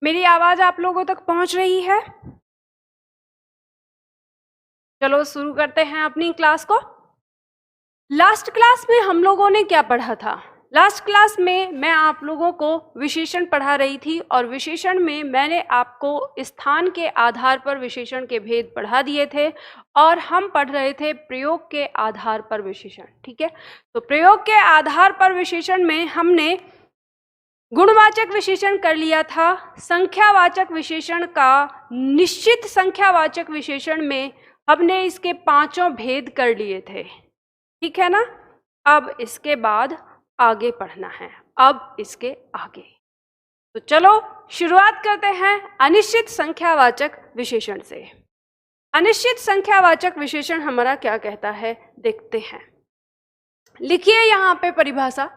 मेरी आवाज आप लोगों तक पहुंच रही है? चलो शुरू करते हैं अपनी क्लास को। लास्ट क्लास में हम लोगों ने क्या पढ़ा था? लास्ट क्लास में मैं आप लोगों को विशेषण पढ़ा रही थी और विशेषण में मैंने आपको स्थान के आधार पर विशेषण के भेद पढ़ा दिए थे और हम पढ़ रहे थे प्रयोग के आधार पर विशेषण। ठीक है, तो प्रयोग के आधार पर विशेषण में हमने गुणवाचक विशेषण कर लिया था। संख्यावाचक विशेषण का निश्चित संख्यावाचक विशेषण में हमने इसके 5 भेद कर लिए थे। ठीक है ना? अब इसके बाद आगे पढ़ना है, अब इसके आगे। तो चलो शुरुआत करते हैं अनिश्चित संख्यावाचक विशेषण से। अनिश्चित संख्यावाचक विशेषण हमारा क्या कहता है देखते हैं। लिखिए यहाँ पे परिभाषा,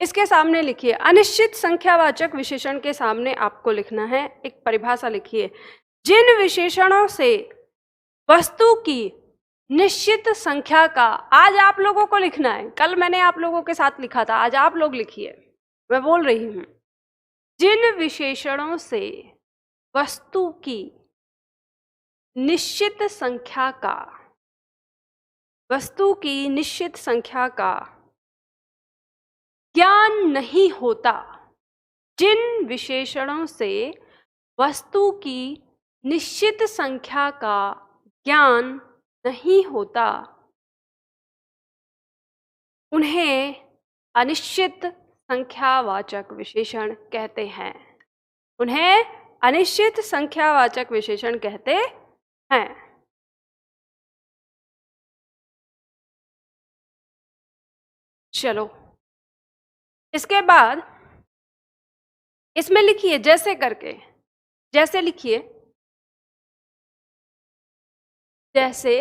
इसके सामने लिखिए। अनिश्चित संख्यावाचक विशेषण के सामने आपको लिखना है एक परिभाषा। लिखिए, जिन विशेषणों से वस्तु की निश्चित संख्या का, आज आप लोगों को लिखना है, कल मैंने आप लोगों के साथ लिखा था, आज आप लोग लिखिए, मैं बोल रही हूं। जिन विशेषणों से वस्तु की निश्चित संख्या का, वस्तु की निश्चित संख्या का ज्ञान नहीं होता, जिन विशेषणों से वस्तु की निश्चित संख्या का ज्ञान नहीं होता, उन्हें अनिश्चित संख्यावाचक विशेषण कहते हैं। उन्हें अनिश्चित संख्यावाचक विशेषण कहते हैं। चलो इसके बाद इसमें लिखिए जैसे करके, जैसे लिखिए, जैसे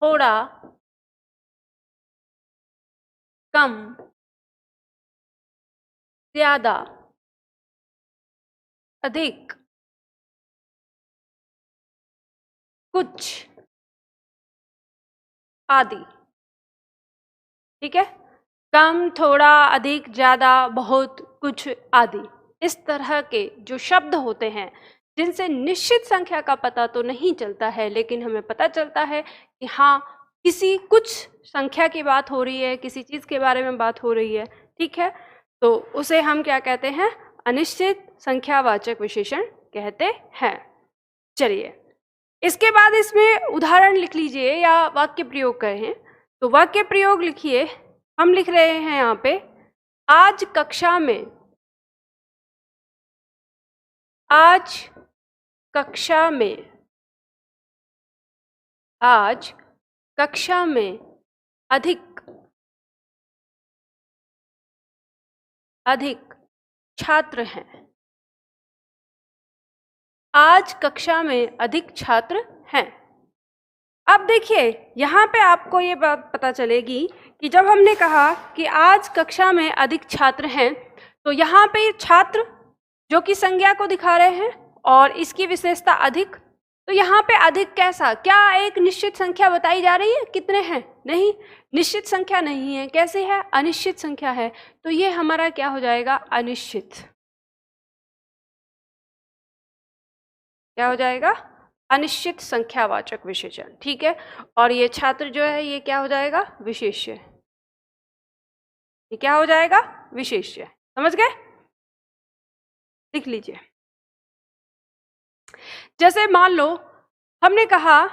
थोड़ा, कम, ज्यादा, अधिक, कुछ आदि। ठीक है, कम, थोड़ा, अधिक, ज्यादा, बहुत, कुछ आदि। इस तरह के जो शब्द होते हैं जिनसे निश्चित संख्या का पता तो नहीं चलता है, लेकिन हमें पता चलता है कि हाँ किसी कुछ संख्या की बात हो रही है, किसी चीज के बारे में बात हो रही है। ठीक है, तो उसे हम क्या कहते हैं? अनिश्चित संख्यावाचक विशेषण कहते हैं। चलिए इसके बाद इसमें उदाहरण लिख लीजिए या वाक्य प्रयोग करें। तो वाक्य प्रयोग लिखिए, हम लिख रहे हैं यहाँ पे, आज कक्षा में, आज कक्षा में, आज कक्षा में अधिक, अधिक छात्र हैं। आज कक्षा में अधिक छात्र हैं। अब देखिए यहाँ पे आपको ये बात पता चलेगी कि जब हमने कहा कि आज कक्षा में अधिक छात्र हैं, तो यहाँ पे छात्र जो कि संज्ञा को दिखा रहे हैं और इसकी विशेषता अधिक। तो यहाँ पे अधिक कैसा, क्या एक निश्चित संख्या बताई जा रही है कितने हैं? नहीं, निश्चित संख्या नहीं है। कैसे है? अनिश्चित संख्या है। तो ये हमारा क्या हो जाएगा? अनिश्चित। क्या हो जाएगा? अनिश्चित संख्यावाचक विशेषण। ठीक है, और ये छात्र जो है ये क्या हो जाएगा? विशेष्य। ये क्या हो जाएगा? विशेष्य। समझ गए? लिख लीजिए। जैसे मान लो हमने कहा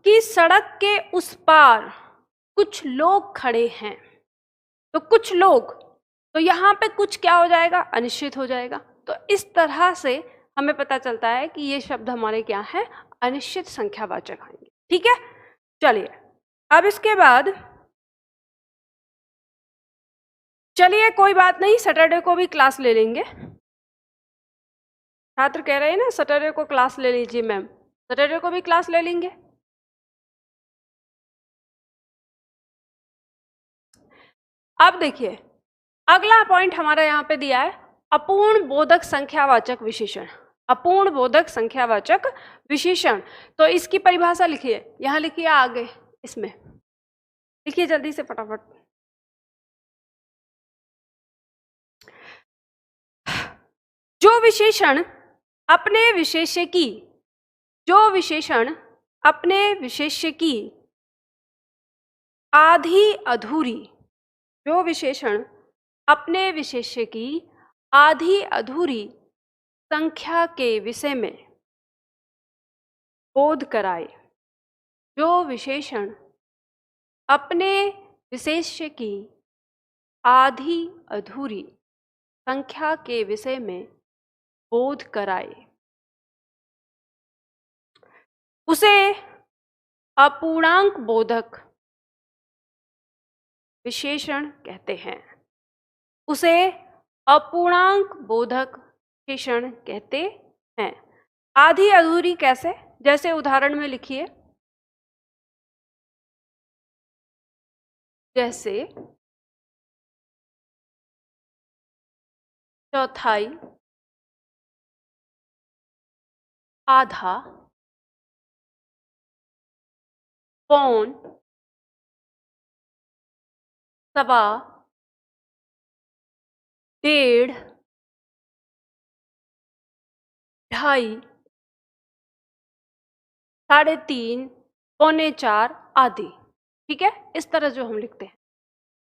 कि सड़क के उस पार कुछ लोग खड़े हैं, तो कुछ लोग, तो यहाँ पे कुछ क्या हो जाएगा? अनिश्चित हो जाएगा। तो इस तरह से हमें पता चलता है कि ये शब्द हमारे क्या है? अनिश्चित संख्यावाचक आएंगे। ठीक है, चलिए अब इसके बाद, चलिए कोई बात नहीं, सैटरडे को भी क्लास ले लेंगे। छात्र कह रहे हैं ना सैटरडे को क्लास ले लीजिए मैम, सैटरडे को भी क्लास ले लेंगे। अब देखिए अगला पॉइंट हमारा यहाँ पे दिया है अपूर्ण बोधक संख्यावाचक विशेषण। अपूर्ण बोधक संख्यावाचक विशेषण, तो इसकी परिभाषा लिखिए, यहाँ लिखिए आगे, इसमें लिखिए जल्दी से फटाफट। जो विशेषण अपने विशेष्य की आधी अधूरी, जो विशेषण अपने विशेष्य की आधी अधूरी संख्या के विषय में बोध कराए, जो विशेषण अपने विशेष्य की आधी अधूरी संख्या के विषय में बोध कराए, उसे अपूर्णांक बोधक विशेषण कहते हैं। उसे अपूर्णांक बोधक विशेषण कहते हैं। आधी अधूरी कैसे? जैसे उदाहरण में लिखिए, जैसे चौथाई, आधा, पौन, सवा, डेढ़, ढाई, साढ़े तीन, पौने चार आदि। ठीक है, इस तरह जो हम लिखते हैं।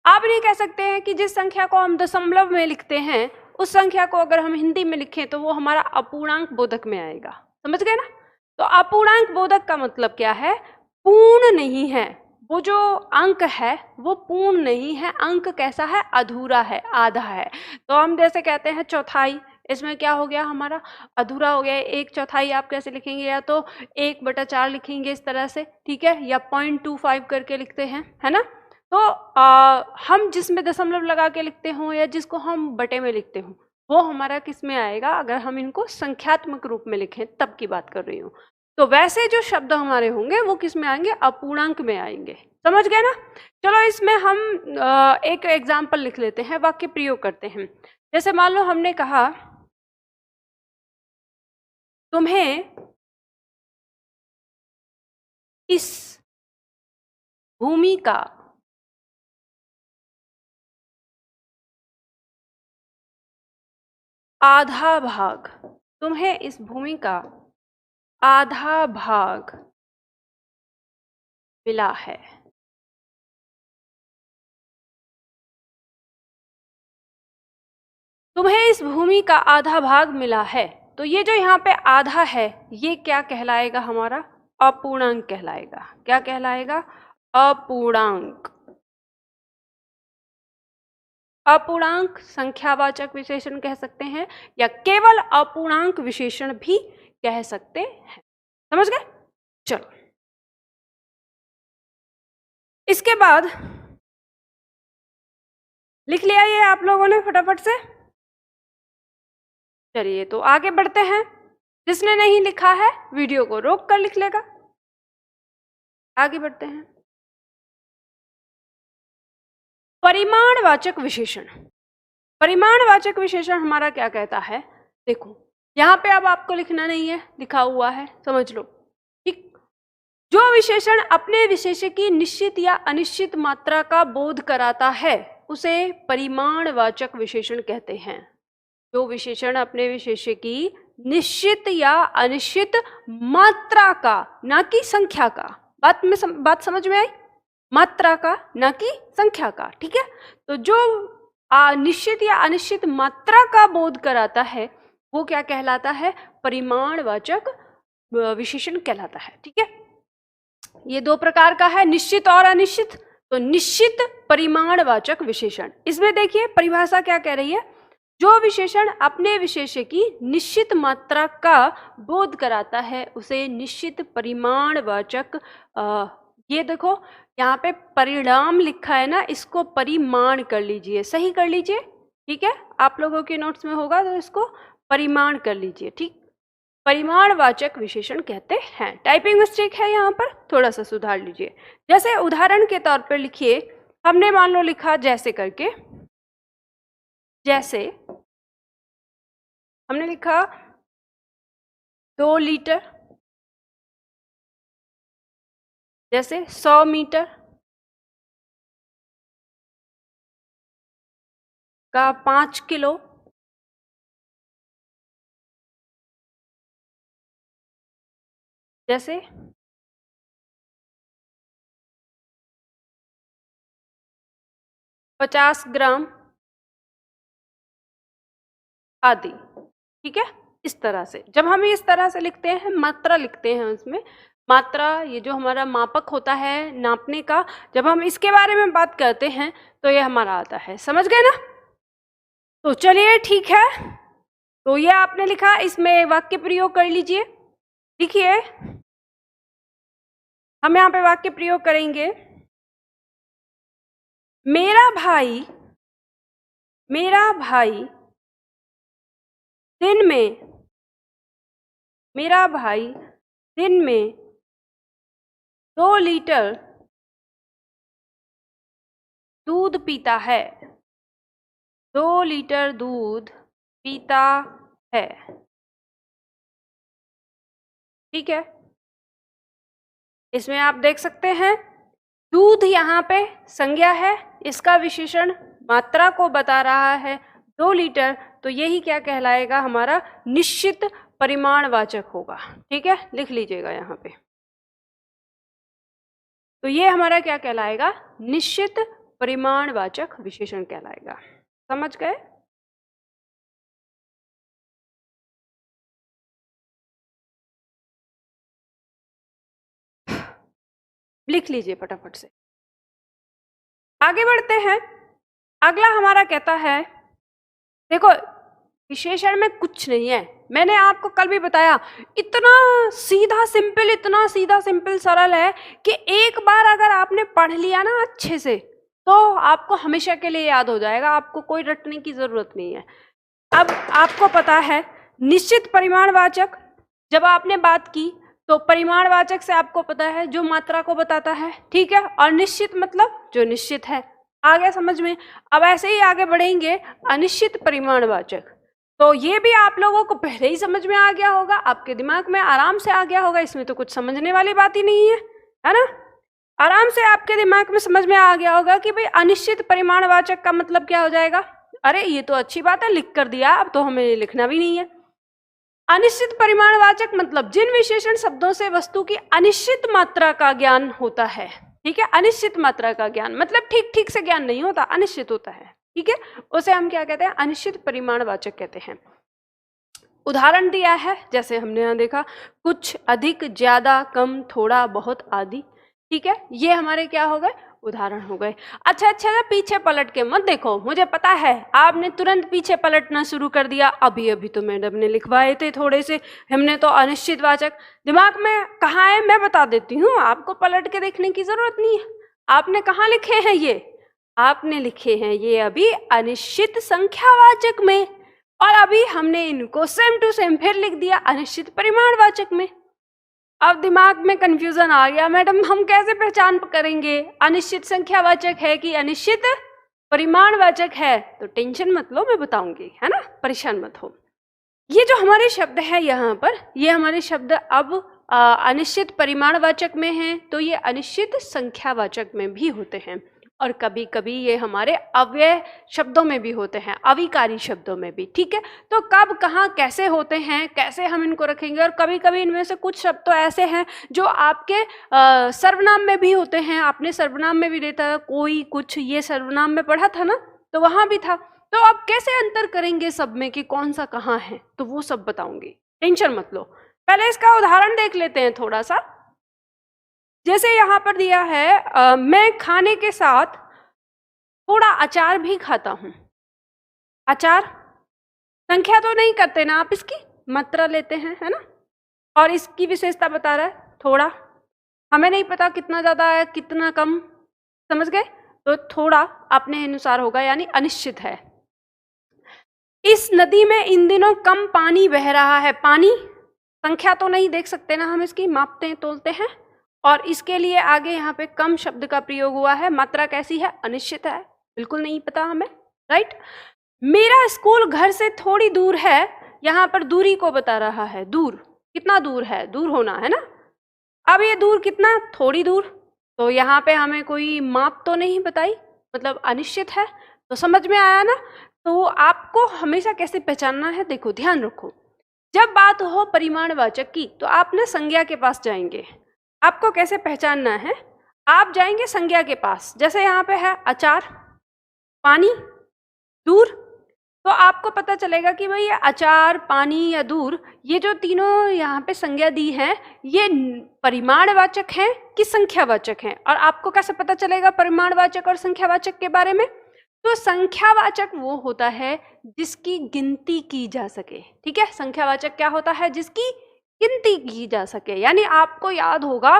आप नहीं कह सकते हैं कि जिस संख्या को हम दशमलव में लिखते हैं उस संख्या को अगर हम हिंदी में लिखें तो वो हमारा अपूर्णांक बोधक में आएगा। समझ गए ना? तो अपूर्णांक बोधक का मतलब क्या है? पूर्ण नहीं है। वो जो अंक है वो पूर्ण नहीं है। अंक कैसा है? अधूरा है, आधा है। तो हम जैसे कहते हैं चौथाई, इसमें क्या हो गया? हमारा अधूरा हो गया। एक चौथाई आप कैसे लिखेंगे? या तो 1/4 लिखेंगे इस तरह से, ठीक है, या 0.25 करके लिखते हैं, है ना? तो हम जिसमें दशमलव लगा के लिखते हों या जिसको हम बटे में लिखते हों वो हमारा किस में आएगा? अगर हम इनको संख्यात्मक रूप में लिखें तब की बात कर रही हूँ। तो वैसे जो शब्द हमारे होंगे वो किस में आएंगे? अपूर्णांक में आएंगे। समझ गए ना? चलो इसमें हम एक एग्जाम्पल लिख लेते हैं, वाक्य प्रयोग करते हैं। जैसे मान लो हमने कहा तुम्हें इस भूमि का आधा भाग, तुम्हें इस भूमि का आधा भाग मिला है। तुम्हें इस भूमि का आधा भाग मिला है। तो ये जो यहाँ पे आधा है ये क्या कहलाएगा? हमारा अपूर्णांक कहलाएगा। क्या कहलाएगा? अपूर्णांक। अपूर्णांक संख्यावाचक विशेषण कह सकते हैं या केवल अपूर्णांक विशेषण भी कह सकते हैं। समझ गए? चलो इसके बाद लिख लिया ये आप लोगों ने फटाफट से? चलिए तो आगे बढ़ते हैं। जिसने नहीं लिखा है वीडियो को रोक कर लिख लेगा। आगे बढ़ते हैं। परिमाणवाचक विशेषण। परिमाणवाचक विशेषण हमारा क्या कहता है? देखो यहाँ पे अब आपको लिखना नहीं है, लिखा हुआ है, समझ लो। ठीक, जो विशेषण अपने विशेष्य की निश्चित या अनिश्चित मात्रा का बोध कराता है उसे परिमाणवाचक विशेषण कहते हैं। जो विशेषण अपने विशेष्य की निश्चित या अनिश्चित मात्रा का, ना कि संख्या का, बात समझ में आई? मात्रा का ना कि संख्या का। ठीक है, तो जो निश्चित या अनिश्चित मात्रा का बोध कराता है वो क्या कहलाता है? परिमाणवाचक विशेषण कहलाता है। ठीक है, ये दो प्रकार का है, निश्चित और अनिश्चित। तो निश्चित परिमाणवाचक विशेषण, इसमें देखिए परिभाषा क्या कह रही है? जो विशेषण अपने विशेष्य की निश्चित मात्रा का बोध कराता है उसे निश्चित परिमाणवाचक, ये देखो यहाँ पे परिणाम लिखा है ना, इसको परिमाण कर लीजिए, सही कर लीजिए। ठीक है, आप लोगों के नोट्स में होगा तो इसको परिमाण कर लीजिए। ठीक, परिमाणवाचक विशेषण कहते हैं। टाइपिंग मिस्टेक है यहाँ पर, थोड़ा सा सुधार लीजिए। जैसे उदाहरण के तौर पर लिखिए, हमने मान लो लिखा जैसे करके, जैसे हमने लिखा 2 लीटर, जैसे 100 मीटर का 5 किलो, जैसे 50 ग्राम आदि, ठीक है। इस तरह से जब हम इस तरह से लिखते हैं, मात्रा लिखते हैं उसमें, मात्रा ये जो हमारा मापक होता है नापने का, जब हम इसके बारे में बात करते हैं तो ये हमारा आता है, समझ गए ना। तो चलिए ठीक है, तो ये आपने लिखा, इसमें वाक्य प्रयोग कर लीजिए। लिखिए, हम यहाँ पे वाक्य प्रयोग करेंगे। मेरा भाई दिन में, मेरा भाई दिन में 2 लीटर दूध पीता है, 2 लीटर दूध पीता है, ठीक है। इसमें आप देख सकते हैं दूध यहाँ पे संज्ञा है, इसका विशेषण मात्रा को बता रहा है 2 लीटर, तो यही क्या कहलाएगा, हमारा निश्चित परिमाणवाचक होगा, ठीक है। लिख लीजिएगा यहाँ पे, तो ये हमारा क्या कहलाएगा, निश्चित परिमाणवाचक विशेषण कहलाएगा, समझ गए। लिख लीजिए फटाफट से, आगे बढ़ते हैं। अगला हमारा कहता है, देखो विशेषण में कुछ नहीं है, मैंने आपको कल भी बताया, इतना सीधा सिंपल सरल है कि एक बार अगर आपने पढ़ लिया ना अच्छे से तो आपको हमेशा के लिए याद हो जाएगा, आपको कोई रटने की जरूरत नहीं है। अब आपको पता है निश्चित परिमाणवाचक, जब आपने बात की तो परिमाणवाचक से आपको पता है जो मात्रा को बताता है, ठीक है, और निश्चित मतलब जो निश्चित है, आ गया समझ में। अब ऐसे ही आगे बढ़ेंगे, अनिश्चित परिमाणवाचक, तो ये भी आप लोगों को पहले ही समझ में आ गया होगा, आपके दिमाग में आराम से आ गया होगा, इसमें तो कुछ समझने वाली बात ही नहीं है ना। आराम से आपके दिमाग में समझ में आ गया होगा कि भाई अनिश्चित परिमाणवाचक का मतलब क्या हो जाएगा। अरे ये तो अच्छी बात है, लिख कर दिया, अब तो हमें लिखना भी नहीं है। अनिश्चित परिमाणवाचक मतलब जिन विशेषण शब्दों से वस्तु की अनिश्चित मात्रा का ज्ञान होता है, ठीक है। अनिश्चित मात्रा का ज्ञान मतलब ठीक से ज्ञान नहीं होता, अनिश्चित होता है, ठीक है, उसे हम क्या कहते हैं, अनिश्चित परिमाणवाचक कहते हैं। उदाहरण दिया है, जैसे हमने यहाँ देखा, कुछ, अधिक, ज्यादा, कम, थोड़ा, बहुत आदि, ठीक है, ये हमारे क्या हो गए, उदाहरण हो गए। अच्छा, पीछे पलट के मत देखो, मुझे पता है आपने तुरंत पीछे पलटना शुरू कर दिया, अभी तो मैडम ने लिखवाए थे थोड़े से, हमने तो अनिश्चितवाचक, दिमाग में कहाँ है मैं बता देती हूँ, आपको पलट के देखने की जरूरत नहीं है। आपने कहाँ लिखे हैं ये, आपने लिखे हैं ये अभी अनिश्चित संख्यावाचक में, और अभी हमने इनको सेम टू सेम फिर लिख दिया अनिश्चित परिमाणवाचक में। अब दिमाग में कंफ्यूजन आ गया, मैडम हम कैसे पहचान करेंगे अनिश्चित संख्यावाचक है कि अनिश्चित परिमाणवाचक है, तो टेंशन मत लो, मैं बताऊंगी, है ना, परेशान मत हो। ये जो हमारे शब्द है यहाँ पर, ये हमारे शब्द अब अनिश्चित परिमाणवाचक में हैं, तो ये अनिश्चित संख्यावाचक में भी होते हैं, और कभी कभी ये हमारे अव्यय शब्दों में भी होते हैं, अविकारी शब्दों में भी, ठीक है। तो कब कहाँ कैसे होते हैं, कैसे हम इनको रखेंगे, और कभी कभी इनमें से कुछ शब्द तो ऐसे हैं जो आपके सर्वनाम में भी होते हैं, आपने सर्वनाम में भी देता है, कोई, कुछ, ये सर्वनाम में पढ़ा था ना, तो वहां भी था। तो अब कैसे अंतर करेंगे सब में कि कौन सा कहाँ है, तो वो सब बताऊंगी, टेंशन मत लो। पहले इसका उदाहरण देख लेते हैं थोड़ा सा। जैसे यहाँ पर दिया है, मैं खाने के साथ थोड़ा अचार भी खाता हूँ। अचार संख्या तो नहीं करते ना आप, इसकी मात्रा लेते हैं, है ना, और इसकी विशेषता बता रहा है थोड़ा, हमें नहीं पता कितना ज्यादा है कितना कम, समझ गए, तो थोड़ा अपने अनुसार होगा, यानी अनिश्चित है। इस नदी में इन दिनों कम पानी बह रहा है, पानी संख्या तो नहीं देख सकते ना हम, इसकी मापते हैं, तोलते हैं, और इसके लिए आगे यहाँ पे कम शब्द का प्रयोग हुआ है, मात्रा कैसी है, अनिश्चित है, बिल्कुल नहीं पता हमें, राइट। मेरा स्कूल घर से थोड़ी दूर है, यहाँ पर दूरी को बता रहा है, दूर कितना दूर है, दूर होना है ना। अब ये दूर कितना, थोड़ी दूर, तो यहाँ पे हमें कोई माप तो नहीं बताई, मतलब अनिश्चित है, तो समझ में आया ना। तो आपको हमेशा कैसे पहचानना है, देखो ध्यान रखो, जब बात हो परिमाणवाचक की तो आप ना संज्ञा के पास जाएंगे। आपको कैसे पहचानना है, आप जाएंगे संज्ञा के पास। जैसे यहाँ पे है अचार, पानी, दूर, तो आपको पता चलेगा कि भाई ये अचार, पानी या दूर, ये जो तीनों यहाँ पे संज्ञा दी हैं ये परिमाणवाचक हैं कि संख्यावाचक हैं। और आपको कैसे पता चलेगा परिमाणवाचक और संख्यावाचक के बारे में? तो संख्यावाचक वो होता है जिसकी गिनती की जा सके। ठीक है, संख्यावाचक क्या होता है? जिसकी गिनती की जा सके। यानी आपको याद होगा,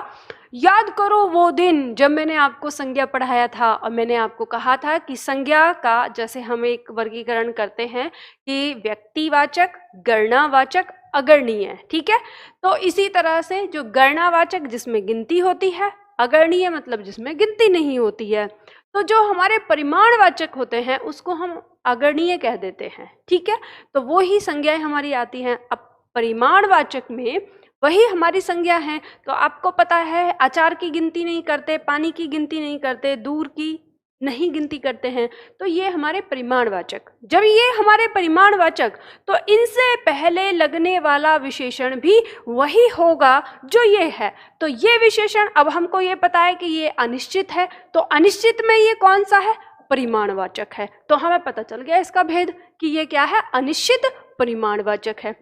याद करो वो दिन जब मैंने आपको संज्ञा पढ़ाया था और मैंने आपको कहा था कि संज्ञा का जैसे हम एक वर्गीकरण करते हैं कि व्यक्तिवाचक, गणनावाचक, अगणनीय। ठीक है, तो इसी तरह से जो गणनावाचक जिसमें गिनती होती है, अगणनीय मतलब जिसमें गिनती नहीं होती है, तो जो हमारे परिमाणवाचक होते हैं उसको हम अगणनीय कह देते हैं। ठीक है, तो वो ही संज्ञाएं हमारी आती हैं। अब परिमाणवाचक में वही हमारी संज्ञा है। तो आपको पता है अचार की गिनती नहीं करते, पानी की गिनती नहीं करते, दूर की नहीं गिनती करते हैं, तो ये हमारे परिमाणवाचक। जब ये हमारे परिमाणवाचक, तो इनसे पहले लगने वाला विशेषण भी वही होगा जो ये है। तो ये विशेषण, अब हमको ये पता है कि ये अनिश्चित है, तो अनिश्चित में ये कौन सा है? परिमाणवाचक है। तो हमें पता चल गया इसका भेद कि ये क्या है? अनिश्चित परिमाणवाचक है।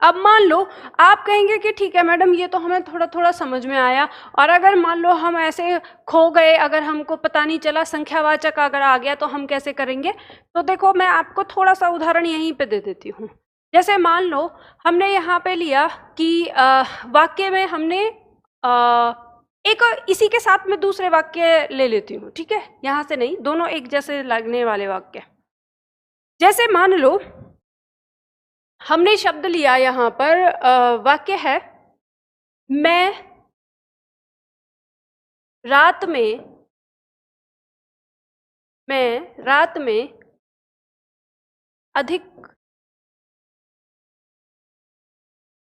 अब मान लो आप कहेंगे कि ठीक है मैडम, ये तो हमें थोड़ा थोड़ा समझ में आया, और अगर मान लो हम ऐसे खो गए, अगर हमको पता नहीं चला, संख्यावाचक अगर आ गया तो हम कैसे करेंगे? तो देखो मैं आपको थोड़ा सा उदाहरण यहीं पे दे देती हूँ। जैसे मान लो हमने यहाँ पे लिया कि वाक्य में हमने एक इसी के साथ में दूसरे वाक्य ले लेती हूँ। ठीक है, यहाँ से नहीं, दोनों एक जैसे लगने वाले वाक्य। जैसे मान लो हमने शब्द लिया, यहाँ पर वाक्य है, मैं रात में अधिक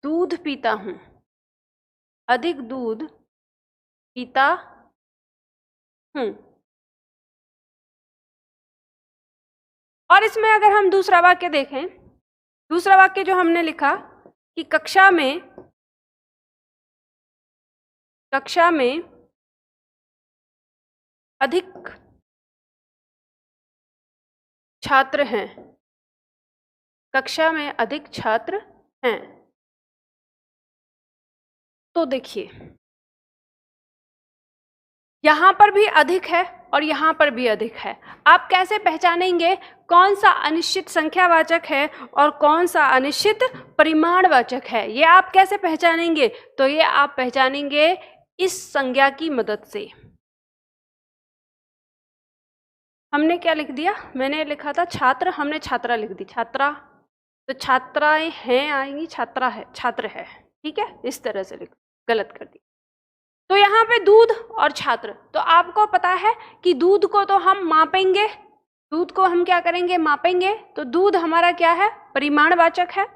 दूध पीता हूँ, अधिक दूध पीता हूँ। और इसमें अगर हम दूसरा वाक्य देखें, दूसरा वाक्य जो हमने लिखा कि कक्षा में अधिक छात्र हैं, कक्षा में अधिक छात्र हैं। तो देखिए यहाँ पर भी अधिक है और यहाँ पर भी अधिक है। आप कैसे पहचानेंगे कौन सा अनिश्चित संख्यावाचक है और कौन सा अनिश्चित परिमाणवाचक है? ये आप कैसे पहचानेंगे? तो ये आप पहचानेंगे इस संज्ञा की मदद से। हमने क्या लिख दिया? मैंने लिखा था छात्र, हमने छात्रा लिख दी, छात्रा, तो छात्राएं हैं आएंगी, छात्रा है, छात्र है। ठीक है, इस तरह से लिख, गलत कर दी। तो यहाँ पे दूध और छात्र, तो आपको पता है कि दूध को तो हम मापेंगे, दूध को हम क्या करेंगे? मापेंगे। तो दूध हमारा क्या है? परिमाणवाचक है।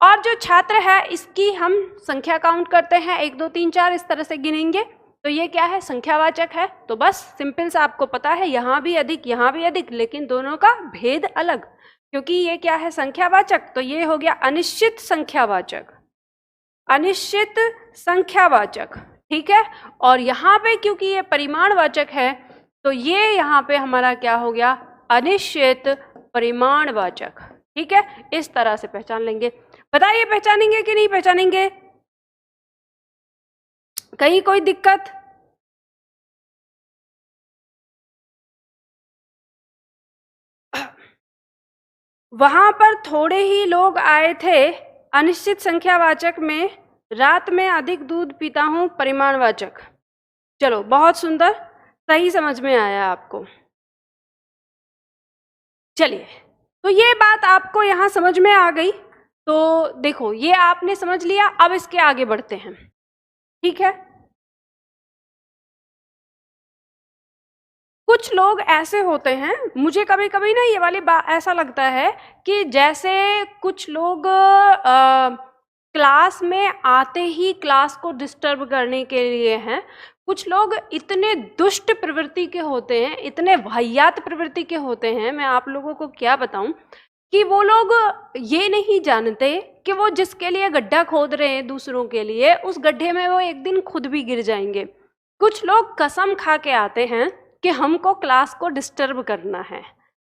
और जो छात्र है इसकी हम संख्या काउंट करते हैं, 1 2 3 4 इस तरह से गिनेंगे, तो ये क्या है? संख्यावाचक है। तो बस सिंपल सा आपको पता है, यहाँ भी अधिक, यहाँ भी अधिक, लेकिन दोनों का भेद अलग, क्योंकि ये क्या है? संख्यावाचक। तो ये हो गया अनिश्चित संख्यावाचक, अनिश्चित संख्यावाचक। ठीक है, और यहाँ पे क्योंकि ये परिमाणवाचक है, तो ये यहाँ पे हमारा क्या हो गया? अनिश्चित परिमाणवाचक। ठीक है, इस तरह से पहचान लेंगे। बताइए पहचानेंगे कि नहीं पहचानेंगे? कहीं कोई दिक्कत? वहां पर थोड़े ही लोग आए थे, अनिश्चित संख्यावाचक में रात में अधिक दूध पीता हूं, परिमाणवाचक। चलो बहुत सुंदर, सही समझ में आया आपको। चलिए, तो ये बात आपको यहाँ समझ में आ गई। तो देखो ये आपने समझ लिया, अब इसके आगे बढ़ते हैं। ठीक है, कुछ लोग ऐसे होते हैं, मुझे कभी कभी ना ये वाली बात ऐसा लगता है कि जैसे कुछ लोग क्लास में आते ही क्लास को डिस्टर्ब करने के लिए हैं। कुछ लोग इतने दुष्ट प्रवृत्ति के होते हैं, इतने वाहियात प्रवृत्ति के होते हैं, मैं आप लोगों को क्या बताऊं, कि वो लोग ये नहीं जानते कि वो जिसके लिए गड्ढा खोद रहे हैं दूसरों के लिए, उस गड्ढे में वो एक दिन खुद भी गिर जाएंगे। कुछ लोग कसम खा के आते हैं कि हमको क्लास को डिस्टर्ब करना है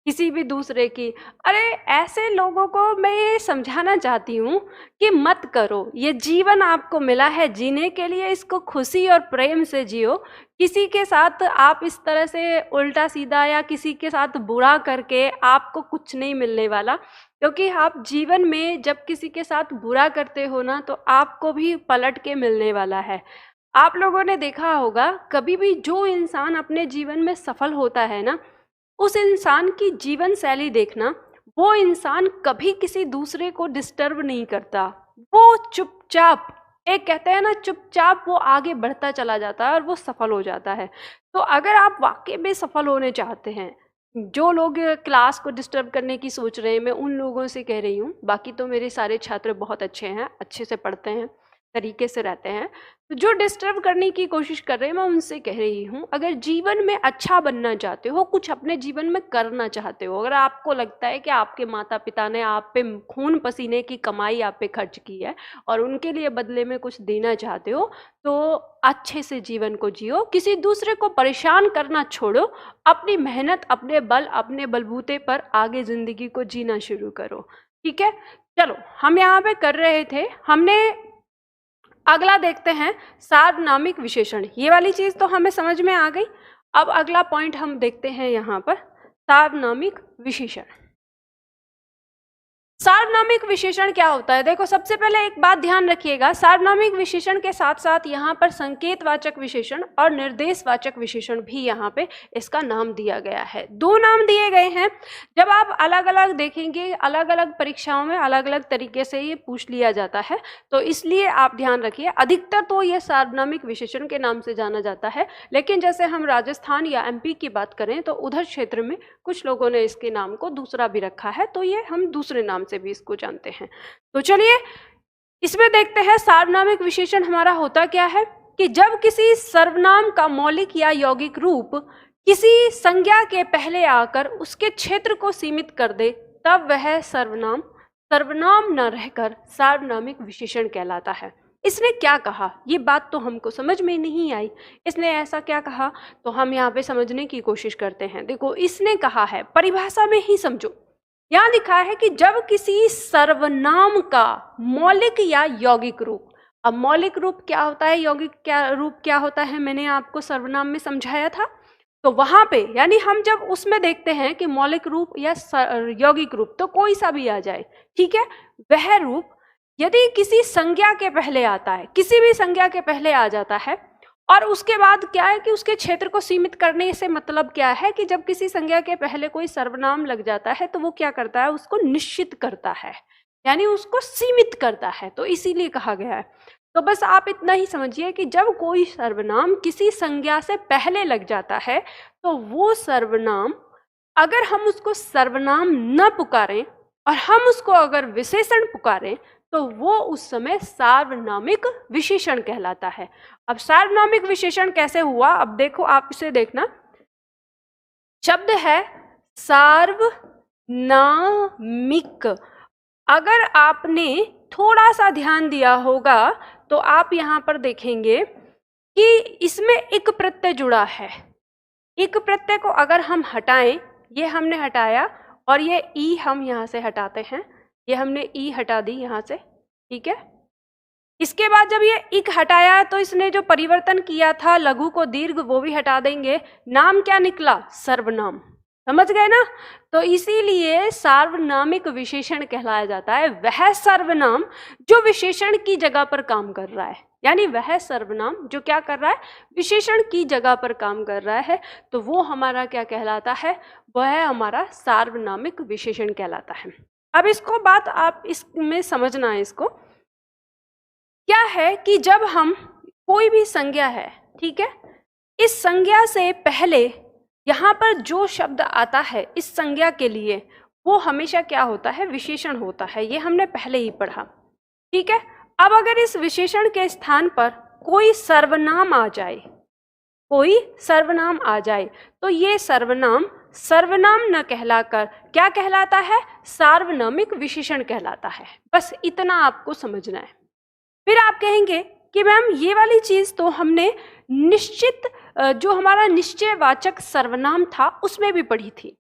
किसी भी दूसरे की। अरे ऐसे लोगों को मैं ये समझाना चाहती हूँ कि मत करो। ये जीवन आपको मिला है जीने के लिए, इसको खुशी और प्रेम से जियो। किसी के साथ आप इस तरह से उल्टा सीधा या किसी के साथ बुरा करके आपको कुछ नहीं मिलने वाला, क्योंकि आप जीवन में जब किसी के साथ बुरा करते हो ना तो आपको भी पलट के मिलने वाला है। आप लोगों ने देखा होगा कभी भी जो इंसान अपने जीवन में सफल होता है ना, उस इंसान की जीवन शैली देखना, वो इंसान कभी किसी दूसरे को डिस्टर्ब नहीं करता। वो चुपचाप, एक कहते हैं ना चुपचाप वो आगे बढ़ता चला जाता है और वो सफल हो जाता है। तो अगर आप वाकई में सफल होने चाहते हैं, जो लोग क्लास को डिस्टर्ब करने की सोच रहे हैं, मैं उन लोगों से कह रही हूँ, बाकी तो मेरे सारे छात्र बहुत अच्छे हैं, अच्छे से पढ़ते हैं, तरीके से रहते हैं। तो जो डिस्टर्ब करने की कोशिश कर रहे हैं मैं उनसे कह रही हूँ, अगर जीवन में अच्छा बनना चाहते हो, कुछ अपने जीवन में करना चाहते हो, अगर आपको लगता है कि आपके माता पिता ने आप पे खून पसीने की कमाई आप पे खर्च की है और उनके लिए बदले में कुछ देना चाहते हो, तो अच्छे से जीवन को जियो। किसी दूसरे को परेशान करना छोड़ो, अपनी मेहनत, अपने बल, अपने बलबूते पर आगे जिंदगी को जीना शुरू करो। ठीक है, चलो हम यहाँ पे कर रहे थे, हमने अगला देखते हैं सार्वनामिक विशेषण। ये वाली चीज तो हमें समझ में आ गई। अब अगला पॉइंट हम देखते हैं यहाँ पर सार्वनामिक विशेषण। सार्वनामिक विशेषण क्या होता है? देखो सबसे पहले एक बात ध्यान रखिएगा, सार्वनामिक विशेषण के साथ साथ यहाँ पर संकेतवाचक विशेषण और निर्देशवाचक विशेषण भी यहाँ पे इसका नाम दिया गया है। दो नाम दिए गए हैं। जब आप अलग अलग देखेंगे, अलग अलग परीक्षाओं में अलग अलग तरीके से ये पूछ लिया जाता है, तो इसलिए आप ध्यान रखिए। अधिकतर तो ये सार्वनामिक विशेषण के नाम से जाना जाता है, लेकिन जैसे हम राजस्थान या MP की बात करें तो उधर क्षेत्र में कुछ लोगों ने इसके नाम को दूसरा भी रखा है, तो ये हम दूसरे नाम से भी इसको जानते हैं। तो चलिए इसमें देखते हैं सार्वनामिक विशेषण हमारा होता क्या है कि जब किसी सर्वनाम का मौलिक या यौगिक रूप किसी संज्ञा के पहले आकर उसके क्षेत्र को सीमित कर दे, तब वह सर्वनाम सर्वनाम न रहकर सार्वनामिक विशेषण कहलाता है। इसने क्या कहा, ये बात तो हमको समझ में नहीं आई। इसने ऐसा क्या कहा, तो हम यहाँ पे समझने की कोशिश करते हैं। देखो इसने कहा है, परिभाषा में ही समझो। यहाँ लिखा है कि जब किसी सर्वनाम का मौलिक या यौगिक रूप, अब मौलिक रूप क्या होता है, यौगिक क्या रूप क्या होता है, मैंने आपको सर्वनाम में समझाया था। तो वहां पे यानी हम जब उसमें देखते हैं कि मौलिक रूप या यौगिक रूप, तो कोई सा भी आ जाए, ठीक है, वह रूप यदि किसी संज्ञा के पहले आता है, किसी भी संज्ञा के पहले आ जाता है, और उसके बाद क्या है कि उसके क्षेत्र को सीमित करने से मतलब क्या है कि जब किसी संज्ञा के पहले कोई सर्वनाम लग जाता है तो वो क्या करता है, उसको निश्चित करता है, यानी उसको सीमित करता है। तो इसीलिए कहा गया है। तो बस आप इतना ही समझिए कि जब कोई सर्वनाम किसी संज्ञा से पहले लग जाता है तो वो सर्वनाम, अगर हम उसको सर्वनाम न पुकारें और हम उसको अगर विशेषण पुकारें तो वो उस समय सार्वनामिक विशेषण कहलाता है। अब सार्वनामिक विशेषण कैसे हुआ, अब देखो आप इसे देखना, शब्द है सार्वनामिक। अगर आपने थोड़ा सा ध्यान दिया होगा तो आप यहाँ पर देखेंगे कि इसमें इक प्रत्यय जुड़ा है। इक प्रत्यय को अगर हम हटाएं, ये हमने हटाया और ये ई हम यहाँ से हटाते हैं, ये हमने ई हटा दी यहाँ से, ठीक है। इसके बाद जब ये इक हटाया तो इसने जो परिवर्तन किया था लघु को दीर्घ, वो भी हटा देंगे। नाम क्या निकला, सर्वनाम, समझ गए ना। तो इसीलिए सार्वनामिक विशेषण कहलाया जाता है वह सर्वनाम जो विशेषण की जगह पर काम कर रहा है, यानी वह सर्वनाम जो क्या कर रहा है, विशेषण की जगह पर काम कर रहा है, तो वो हमारा क्या कहलाता है, वह हमारा सार्वनामिक विशेषण कहलाता है। अब इसको बात आप इसमें समझना है, इसको क्या है कि जब हम कोई भी संज्ञा है, ठीक है, इस संज्ञा से पहले यहाँ पर जो शब्द आता है इस संज्ञा के लिए, वो हमेशा क्या होता है, विशेषण होता है। ये हमने पहले ही पढ़ा, ठीक है। अब अगर इस विशेषण के स्थान पर कोई सर्वनाम आ जाए, कोई सर्वनाम आ जाए, तो ये सर्वनाम सर्वनाम न कहलाकर क्या कहलाता है? सार्वनामिक विशेषण कहलाता है। बस इतना आपको समझना है। फिर आप कहेंगे कि मैम ये वाली चीज तो हमने निश्चित जो हमारा निश्चयवाचक सर्वनाम था उसमें भी पढ़ी थी,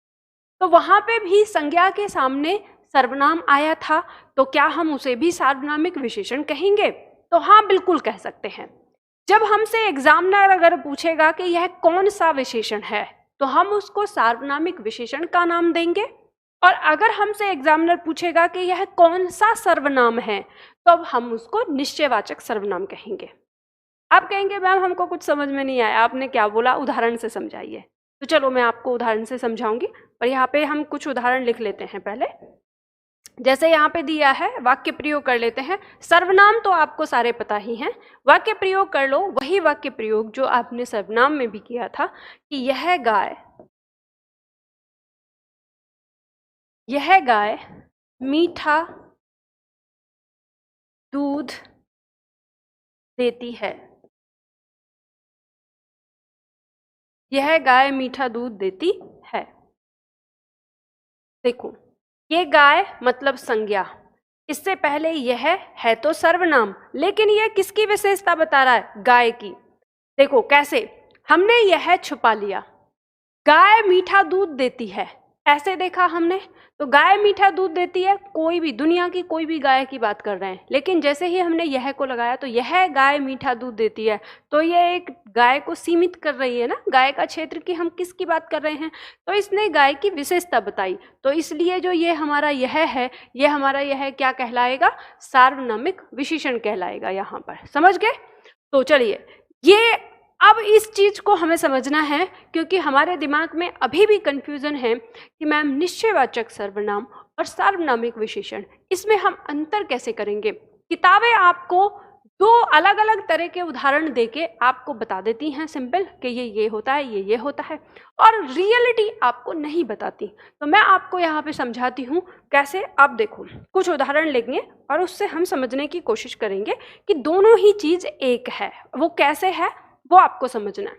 तो वहां पे भी संज्ञा के सामने सर्वनाम आया था, तो क्या हम उसे भी सार्वनामिक विशेषण कहेंगे? तो हाँ, बिल्कुल कह सकते हैं। जब हमसे एग्जामिनर अगर पूछेगा कि यह कौन सा विशेषण है, तो हम उसको सार्वनामिक विशेषण का नाम देंगे, और अगर हमसे एग्जामिनर पूछेगा कि यह कौन सा सर्वनाम है, तो अब हम उसको निश्चयवाचक सर्वनाम कहेंगे। आप कहेंगे मैम हमको कुछ समझ में नहीं आया, आपने क्या बोला, उदाहरण से समझाइए। तो चलो मैं आपको उदाहरण से समझाऊंगी, पर यहाँ पे हम कुछ उदाहरण लिख लेते हैं पहले। जैसे यहाँ पे दिया है, वाक्य प्रयोग कर लेते हैं। सर्वनाम तो आपको सारे पता ही हैं, वाक्य प्रयोग कर लो वही वाक्य प्रयोग जो आपने सर्वनाम में भी किया था कि यह गाय मीठा दूध देती है। यह गाय मीठा दूध देती है। देखो, ये गाय मतलब संज्ञा, इससे पहले यह है तो सर्वनाम, लेकिन यह किसकी विशेषता बता रहा है? गाय की। देखो कैसे, हमने यह छुपा लिया, गाय मीठा दूध देती है, ऐसे देखा हमने, तो गाय मीठा दूध देती है, कोई भी दुनिया की कोई भी गाय की बात कर रहे हैं, लेकिन जैसे ही हमने यह को लगाया तो यह गाय मीठा दूध देती है, तो यह एक गाय को सीमित कर रही है ना, गाय का क्षेत्र की हम किसकी बात कर रहे हैं, तो इसने गाय की विशेषता बताई, तो इसलिए जो ये हमारा यह है, ये हमारा यह क्या कहलाएगा? सार्वनामिक विशेषण कहलाएगा। यहाँ पर समझ गए? तो चलिए, ये अब इस चीज को हमें समझना है, क्योंकि हमारे दिमाग में अभी भी कंफ्यूजन है कि मैम निश्चयवाचक सर्वनाम और सार्वनामिक विशेषण, इसमें हम अंतर कैसे करेंगे। किताबें आपको दो अलग अलग तरह के उदाहरण देके आपको बता देती हैं सिंपल कि ये होता है, ये होता है, और रियलिटी आपको नहीं बताती। तो मैं आपको यहाँ पे समझाती हूँ कैसे। आप देखो, कुछ उदाहरण लेंगे और उससे हम समझने की कोशिश करेंगे कि दोनों ही चीज एक है। वो कैसे है वो आपको समझना है।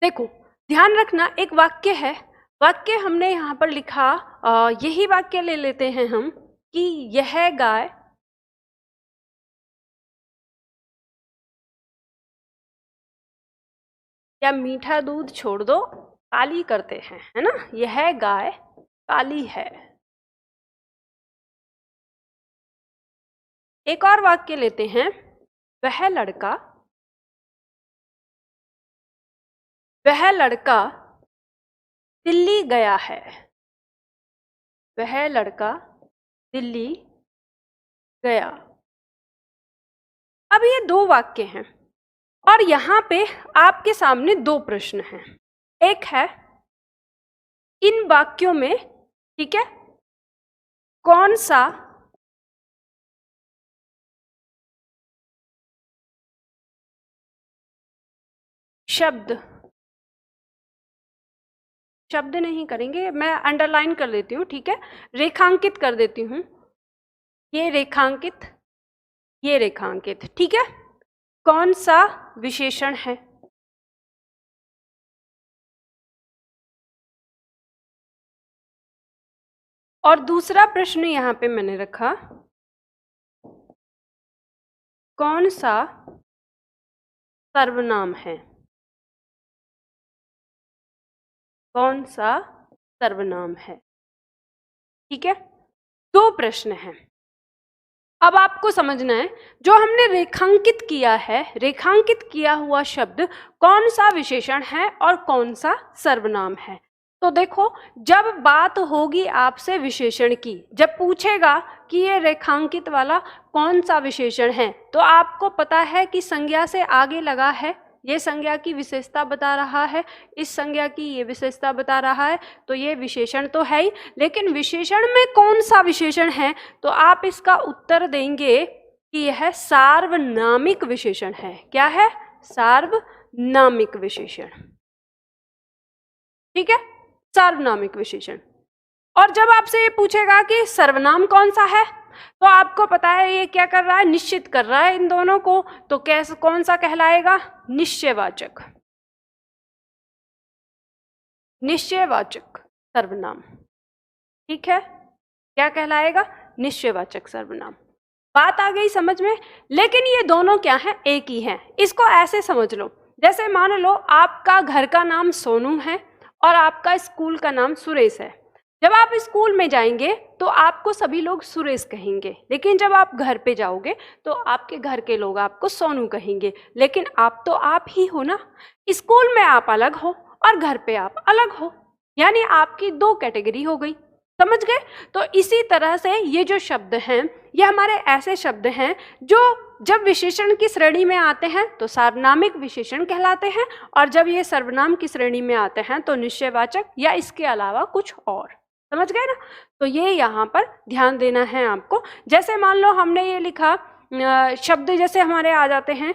देखो, ध्यान रखना, एक वाक्य है, वाक्य हमने यहाँ पर लिखा, यही वाक्य ले लेते हैं हम कि यह गाय या मीठा दूध छोड़ दो काली करते हैं, है ना, यह गाय काली है। एक और वाक्य लेते हैं, वह लड़का दिल्ली गया है। वह लड़का दिल्ली गया। अब ये दो वाक्य हैं और यहाँ पे आपके सामने दो प्रश्न हैं। एक है, इन वाक्यों में, ठीक है, कौन सा शब्द नहीं करेंगे, मैं अंडरलाइन कर देती हूँ, ठीक है, रेखांकित कर देती हूँ, ये रेखांकित, ठीक है, कौन सा विशेषण है। और दूसरा प्रश्न यहाँ पे मैंने रखा, कौन सा सर्वनाम है। कौन सा सर्वनाम है, ठीक है, दो प्रश्न हैं। अब आपको समझना है, जो हमने रेखांकित किया है, रेखांकित किया हुआ शब्द कौन सा विशेषण है और कौन सा सर्वनाम है। तो देखो, जब बात होगी आपसे विशेषण की, जब पूछेगा कि ये रेखांकित वाला कौन सा विशेषण है, तो आपको पता है कि संज्ञा से आगे लगा है, ये संज्ञा की विशेषता बता रहा है, इस संज्ञा की ये विशेषता बता रहा है, तो ये विशेषण तो है ही, लेकिन विशेषण में कौन सा विशेषण है, तो आप इसका उत्तर देंगे कि यह सार्वनामिक विशेषण है। क्या है? सार्वनामिक विशेषण, ठीक है, सार्वनामिक विशेषण। और जब आपसे ये पूछेगा कि सर्वनाम कौन सा है, तो आपको पता है ये क्या कर रहा है, निश्चित कर रहा है इन दोनों को, तो कैसे, कौन सा कहलाएगा? निश्चयवाचक। निश्चयवाचक सर्वनाम। ठीक है, क्या कहलाएगा? निश्चयवाचक सर्वनाम। बात आ गई समझ में? लेकिन ये दोनों क्या हैं? एक ही हैं। इसको ऐसे समझ लो, जैसे मान लो आपका घर का नाम सोनू है और आपका स्कूल का नाम सुरेश है। जब आप स्कूल में जाएंगे तो आपको सभी लोग सुरेश कहेंगे, लेकिन जब आप घर पे जाओगे तो आपके घर के लोग आपको सोनू कहेंगे। लेकिन आप तो आप ही हो ना। स्कूल में आप अलग हो और घर पे आप अलग हो, यानी आपकी दो कैटेगरी हो गई। समझ गए? तो इसी तरह से ये जो शब्द हैं ये हमारे ऐसे शब्द हैं जो जब विशेषण की श्रेणी में आते हैं तो सार्वनामिक विशेषण कहलाते हैं, और जब ये सर्वनाम की श्रेणी में आते हैं तो निश्चयवाचक या इसके अलावा कुछ और। समझ गए ना? तो ये यहाँ पर ध्यान देना है आपको। जैसे मान लो हमने ये लिखा शब्द, जैसे हमारे आ जाते हैं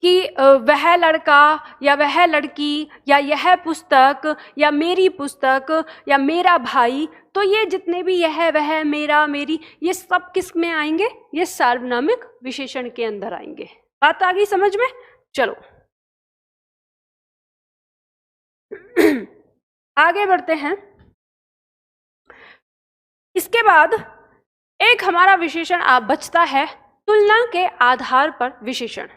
कि वह लड़का या वह लड़की या यह पुस्तक या मेरी पुस्तक या मेरा भाई, तो ये जितने भी यह वह मेरा मेरी, ये सब किस में आएंगे? ये सार्वनामिक विशेषण के अंदर आएंगे। बात आ गई समझ में? चलो आगे बढ़ते हैं। इसके बाद एक हमारा विशेषण बचता है तुलना के आधार पर विशेषण।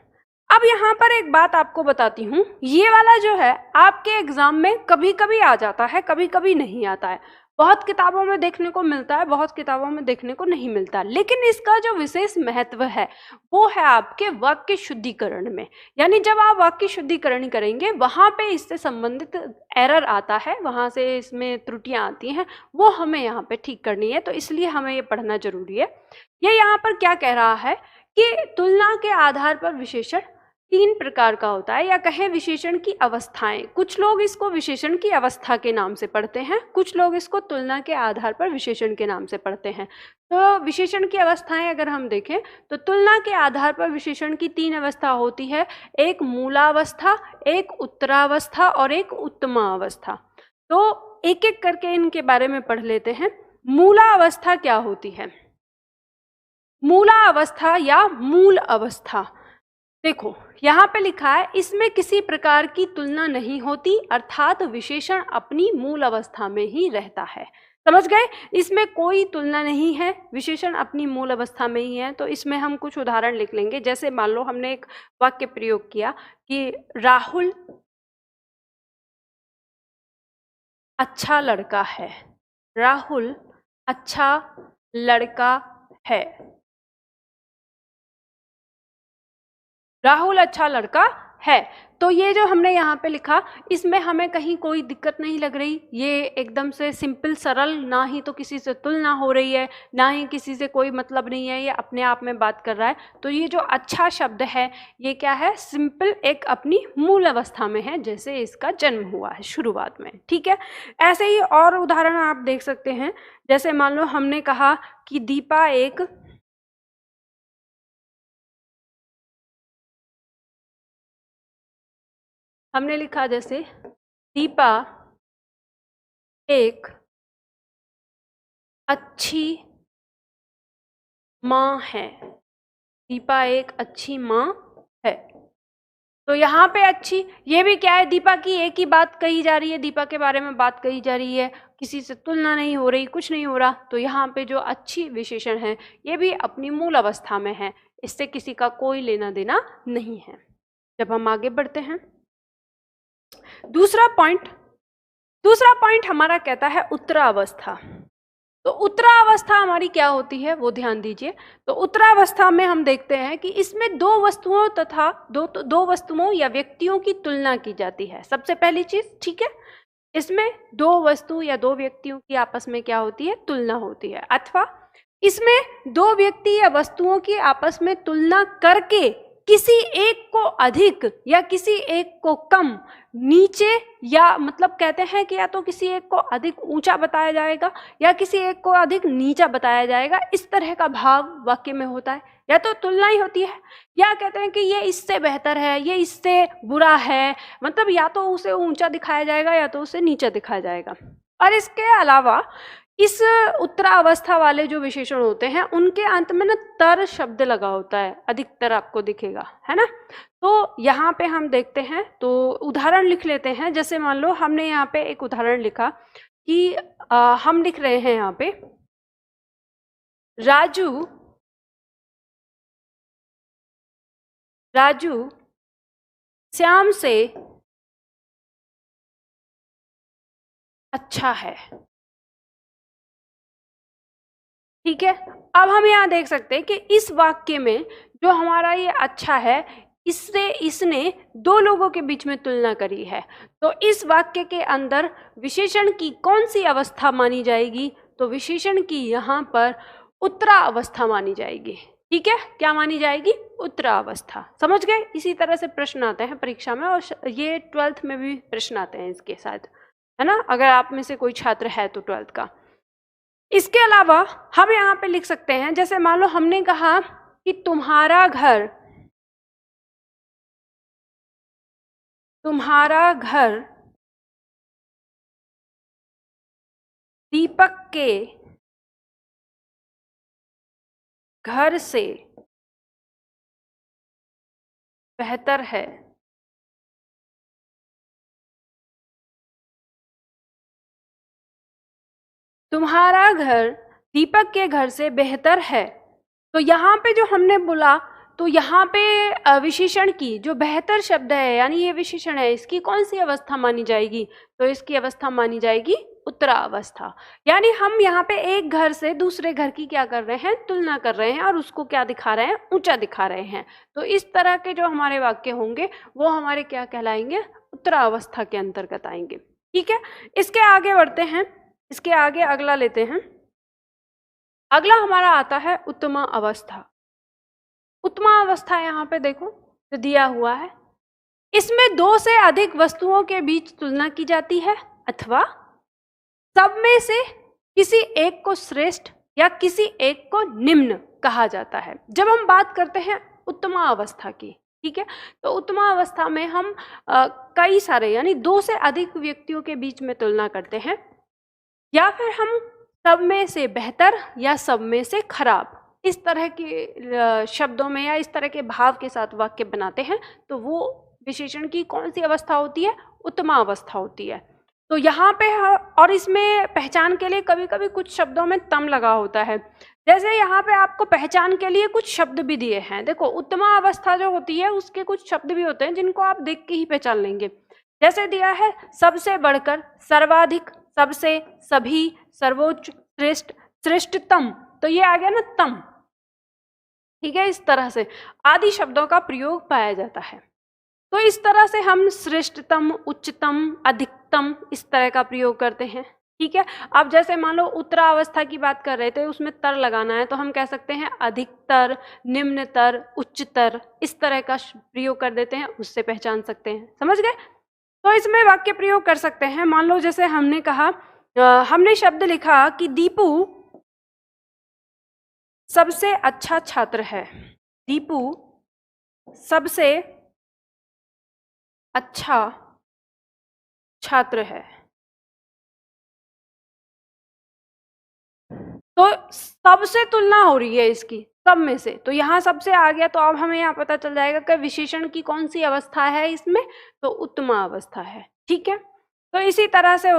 अब यहाँ पर एक बात आपको बताती हूँ, ये वाला जो है आपके एग्जाम में कभी कभी आ जाता है, कभी कभी नहीं आता है। बहुत किताबों में देखने को मिलता है, बहुत किताबों में देखने को नहीं मिलता। लेकिन इसका जो विशेष महत्व है वो है आपके वाक्य शुद्धिकरण में। यानी जब आप वाक्य शुद्धिकरण करेंगे वहाँ पे इससे संबंधित एरर आता है, वहाँ से इसमें त्रुटियाँ आती हैं, वो हमें यहाँ पे ठीक करनी है। तो इसलिए हमें ये पढ़ना जरूरी है। ये यहाँ पर क्या कह रहा है कि तुलना के आधार पर विशेषण तीन प्रकार का होता है, या कहें विशेषण की अवस्थाएं। कुछ लोग इसको विशेषण की अवस्था के नाम से पढ़ते हैं, कुछ लोग इसको तुलना के आधार पर विशेषण के नाम से पढ़ते हैं। तो विशेषण की अवस्थाएं अगर हम देखें तो तुलना के आधार पर विशेषण की तीन अवस्था होती है, एक मूलावस्था, एक उत्तरावस्था और एक उत्तमावस्था। तो एक एक करके इनके बारे में पढ़ लेते हैं। मूला अवस्था क्या होती है? मूला अवस्था या मूल अवस्था, देखो यहाँ पे लिखा है इसमें किसी प्रकार की तुलना नहीं होती, अर्थात विशेषण अपनी मूल अवस्था में ही रहता है। समझ गए? इसमें कोई तुलना नहीं है, विशेषण अपनी मूल अवस्था में ही है। तो इसमें हम कुछ उदाहरण लिख लेंगे। जैसे मान लो हमने एक वाक्य प्रयोग किया कि राहुल अच्छा लड़का है। राहुल अच्छा लड़का है। राहुल अच्छा लड़का है। तो ये जो हमने यहाँ पे लिखा, इसमें हमें कहीं कोई दिक्कत नहीं लग रही। ये एकदम से सिंपल सरल, ना ही तो किसी से तुलना हो रही है, ना ही किसी से कोई मतलब नहीं है, ये अपने आप में बात कर रहा है। तो ये जो अच्छा शब्द है ये क्या है? सिंपल एक अपनी मूल अवस्था में है, जैसे इसका जन्म हुआ है शुरुआत में। ठीक है, ऐसे ही और उदाहरण आप देख सकते हैं। जैसे मान लो हमने कहा कि दीपा एक हमने लिखा जैसे दीपा एक अच्छी माँ है। दीपा एक अच्छी माँ है। तो यहाँ पे अच्छी, ये भी क्या है? दीपा की एक ही बात कही जा रही है, दीपा के बारे में बात कही जा रही है, किसी से तुलना नहीं हो रही, कुछ नहीं हो रहा। तो यहाँ पे जो अच्छी विशेषण है ये भी अपनी मूल अवस्था में है, इससे किसी का कोई लेना देना नहीं है। जब हम आगे बढ़ते हैं, दूसरा पॉइंट हमारा कहता है उत्तरावस्था। तो उत्तरावस्था हमारी क्या होती है वो ध्यान दीजिए। तो उत्तरावस्था में हम देखते हैं कि इसमें दो वस्तुओं तथा दो वस्तुओं या व्यक्तियों की तुलना की जाती है। सबसे पहली चीज, ठीक है, इसमें दो वस्तु या दो व्यक्तियों की आपस में क्या होती है? तुलना होती है। अथवा इसमें दो व्यक्ति या वस्तुओं की आपस में तुलना करके किसी एक को अधिक या किसी एक को कम, नीचे, या मतलब कहते हैं कि या तो किसी एक को अधिक ऊंचा बताया जाएगा या किसी एक को अधिक नीचा बताया जाएगा। इस तरह का भाव वाक्य में होता है। या तो तुलना ही होती है, या कहते हैं कि ये इससे बेहतर है, ये इससे बुरा है, मतलब या तो उसे ऊंचा दिखाया जाएगा या तो उसे नीचा दिखाया जाएगा। और इसके अलावा इस उत्तरावस्था वाले जो विशेषण होते हैं उनके अंत में ना तर शब्द लगा होता है, अधिकतर आपको दिखेगा, है ना। तो यहाँ पे हम देखते हैं, तो उदाहरण लिख लेते हैं। जैसे मान लो हमने यहाँ पे एक उदाहरण लिखा कि हम लिख रहे हैं यहाँ पे राजू श्याम से अच्छा है। ठीक है, अब हम यहाँ देख सकते हैं कि इस वाक्य में जो हमारा ये अच्छा है, इससे इसने दो लोगों के बीच में तुलना करी है। तो इस वाक्य के अंदर विशेषण की कौन सी अवस्था मानी जाएगी? तो विशेषण की यहाँ पर उत्तरावस्था मानी जाएगी। ठीक है, क्या मानी जाएगी? उत्तरावस्था। समझ गए? इसी तरह से प्रश्न आते हैं परीक्षा में, और ये 12th में भी प्रश्न आते हैं इसके साथ, है ना, अगर आप में से कोई छात्र है तो 12th का। इसके अलावा हम यहाँ पे लिख सकते हैं, जैसे मान लो हमने कहा कि तुम्हारा घर दीपक के घर से बेहतर है। तुम्हारा घर दीपक के घर से बेहतर है। तो यहाँ पे जो हमने बोला, तो यहाँ पे विशेषण की जो बेहतर शब्द है, यानी ये विशेषण है, इसकी कौन सी अवस्था मानी जाएगी? तो इसकी अवस्था मानी जाएगी उत्तरावस्था। यानी हम यहाँ पे एक घर से दूसरे घर की क्या कर रहे हैं? तुलना कर रहे हैं, और उसको क्या दिखा रहे हैं? ऊंचा दिखा रहे हैं। तो इस तरह के जो हमारे वाक्य होंगे वो हमारे क्या कहलाएंगे? उत्तरावस्था के अंतर्गत आएंगे। ठीक है, इसके आगे बढ़ते हैं, इसके आगे अगला लेते हैं। अगला हमारा आता है उत्तमा अवस्था। उत्तमा अवस्था यहाँ पे देखो तो दिया हुआ है, इसमें दो से अधिक वस्तुओं के बीच तुलना की जाती है, अथवा सब में से किसी एक को श्रेष्ठ या किसी एक को निम्न कहा जाता है जब हम बात करते हैं उत्तमा अवस्था की। ठीक है, तो उत्तमा अवस्था में हम कई सारे यानी दो से अधिक व्यक्तियों के बीच में तुलना करते हैं, या फिर हम सब में से बेहतर या सब में से खराब, इस तरह के शब्दों में या इस तरह के भाव के साथ वाक्य बनाते हैं। तो वो विशेषण की कौन सी अवस्था होती है? उत्तमा अवस्था होती है। तो यहाँ पे और इसमें पहचान के लिए कभी कभी कुछ शब्दों में तम लगा होता है। जैसे यहाँ पे आपको पहचान के लिए कुछ शब्द भी दिए हैं। देखो, उत्तमा अवस्था जो होती है उसके कुछ शब्द भी होते हैं जिनको आप देख के ही पहचान लेंगे। जैसे दिया है सबसे बढ़कर, सर्वाधिक, सबसे, सभी, सर्वोच्च, श्रेष्ठ, श्रेष्ठतम, तो ये आ गया ना तम। ठीक है, इस तरह से आदि शब्दों का प्रयोग पाया जाता है। तो इस तरह से हम श्रेष्ठतम, उच्चतम, अधिकतम इस तरह का प्रयोग करते हैं। ठीक है, अब जैसे मान लो उत्तरावस्था की बात कर रहे थे, उसमें तर लगाना है, तो हम कह सकते हैं अधिकतर, निम्नतर, उच्चतर, इस तरह का प्रयोग कर देते हैं, उससे पहचान सकते हैं। समझ गए? तो इसमें वाक्य प्रयोग कर सकते हैं। मान लो जैसे हमने कहा, हमने शब्द लिखा कि दीपू सबसे अच्छा छात्र है। दीपू सबसे अच्छा छात्र है। तो सबसे तुलना हो रही है इसकी, सब में से, तो यहाँ सबसे आ गया। तो अब हमें यहाँ पता चल जाएगा कि विशेषण की कौन सी अवस्था है इसमें, तो उत्तमा अवस्था है। ठीक है, तो इसी तरह से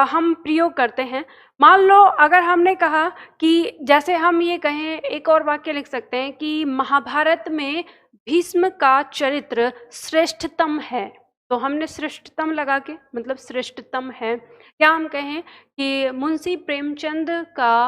हम प्रयोग करते हैं। मान लो अगर हमने कहा कि जैसे हम ये कहें, एक और वाक्य लिख सकते हैं कि महाभारत में भीष्म का चरित्र श्रेष्ठतम है। तो हमने श्रेष्ठतम लगा के मतलब श्रेष्ठतम है। या हम कहें कि मुंशी प्रेमचंद का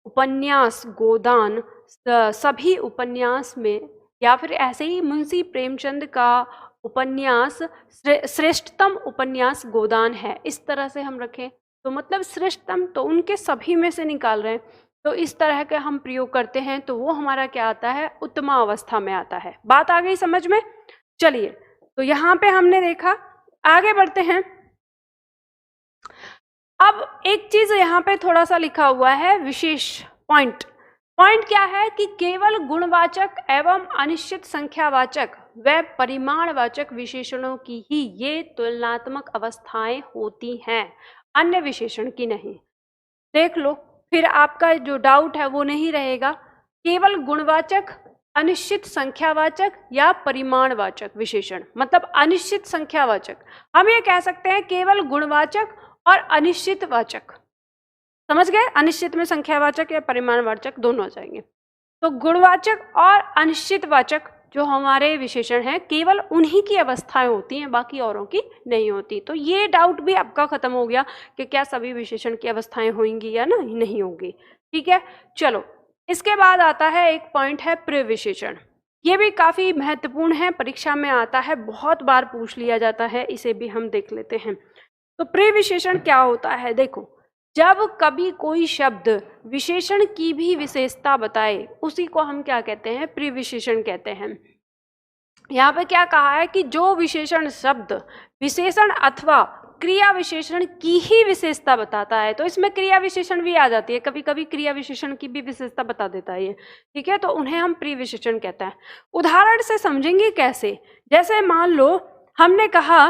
उपन्यास गोदान सभी उपन्यास में, या फिर ऐसे ही मुंशी प्रेमचंद का उपन्यास श्रेष्ठतम उपन्यास गोदान है, इस तरह से हम रखें। तो मतलब श्रेष्ठतम तो उनके सभी में से निकाल रहे हैं, तो इस तरह के हम प्रयोग करते हैं, तो वो हमारा क्या आता है? उत्तमा अवस्था में आता है। बात आ गई समझ में? चलिए, तो यहाँ पे हमने देखा, आगे बढ़ते हैं। अब एक चीज यहाँ पे थोड़ा सा लिखा हुआ है, विशेष पॉइंट। पॉइंट क्या है कि केवल गुणवाचक एवं अनिश्चित संख्यावाचक व परिमाणवाचक विशेषणों की ही ये तुलनात्मक अवस्थाएं होती हैं, अन्य विशेषण की नहीं। देख लो, फिर आपका जो डाउट है वो नहीं रहेगा। केवल गुणवाचक, अनिश्चित संख्यावाचक या परिमाणवाचक विशेषण, मतलब अनिश्चित संख्यावाचक, हम ये कह सकते हैं केवल गुणवाचक और अनिश्चित वाचक। समझ गए? अनिश्चित में संख्यावाचक या परिमाणवाचक दोनों आ जाएंगे। तो गुणवाचक और अनिश्चितवाचक जो हमारे विशेषण हैं केवल उन्हीं की अवस्थाएं होती हैं, बाकी औरों की नहीं होती। तो ये डाउट भी आपका खत्म हो गया कि क्या सभी विशेषण की अवस्थाएं होंगी या नहीं होंगी। ठीक है, चलो इसके बाद आता है एक पॉइंट है प्रविशेषण। ये भी काफी महत्वपूर्ण है, परीक्षा में आता है, बहुत बार पूछ लिया जाता है, इसे भी हम देख लेते हैं। तो प्रविशेषण क्या होता है? देखो, जब कभी कोई शब्द विशेषण की भी विशेषता बताए उसी को हम क्या कहते हैं? प्रविशेषण कहते हैं। यहाँ पे क्या कहा है कि जो विशेषण शब्द विशेषण अथवा क्रिया विशेषण की ही विशेषता बताता है, तो इसमें क्रिया विशेषण भी आ जाती है, कभी कभी क्रिया विशेषण की भी विशेषता बता देता है ये। ठीक है, तो उन्हें हम प्रविशेषण कहते हैं। उदाहरण से समझेंगे कैसे? जैसे मान लो हमने कहा,